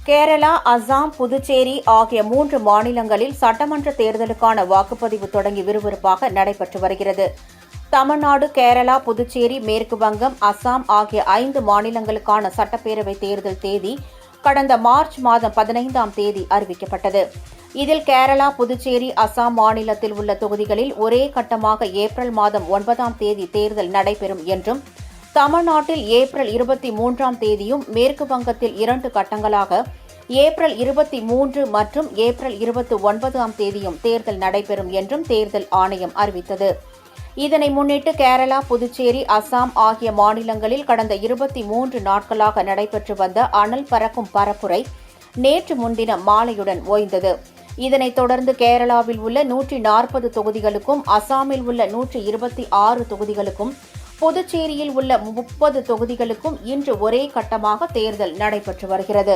கேரளா, அசாம், புதுச்சேரி ஆகிய 3 மாநிலங்களில் சட்டமன்ற தேர்தலுக்கான வாக்குப்பதிவு தொடங்கி விறுவிறுப்பாக நடைபெற்று வருகிறது. தமிழ்நாடு, கேரளா, புதுச்சேரி, மேற்கு வங்கம், அசாம் ஆகிய 5 மாநிலங்களுக்கான சட்டப்பேரவைத் தேர்தல் தேதி கடந்த மார்ச் மாதம் 15ஆம் தேதி அறிவிக்கப்பட்டது. இதில் கேரளா, புதுச்சேரி, அசாம் மாநிலத்தில் உள்ள தொகுதிகளில் ஒரே கட்டமாக ஏப்ரல் மாதம் 9ஆம் தேதி தேர்தல் நடைபெறும் என்றும், தமிழ்நாட்டில் ஏப்ரல் 23ஆம் தேதியும், மேற்கு வங்கத்தில் 2 கட்டங்களாக ஏப்ரல் 23 மற்றும் ஏப்ரல் 29ஆம் தேதியும் தேர்தல் நடைபெறும் என்றும் தேர்தல் ஆணையம் அறிவித்தது. இதனை முன்னிட்டு கேரளா, புதுச்சேரி, அசாம் ஆகிய மாநிலங்களில் கடந்த 23 நாட்களாக நடைபெற்று வந்த அனல் பறக்கும் பரப்புரை நேற்று முன்தினம் மாலையுடன் ஓய்ந்தது. இதனைத் தொடர்ந்து கேரளாவில் உள்ள 140 தொகுதிகளுக்கும், அசாமில் உள்ள 126 தொகுதிகளுக்கும், புதுச்சேரியில் உள்ள 30 தொகுதிகளுக்கும் இன்று ஒரே கட்டமாக தேர்தல் நடைபெற்று வருகிறது.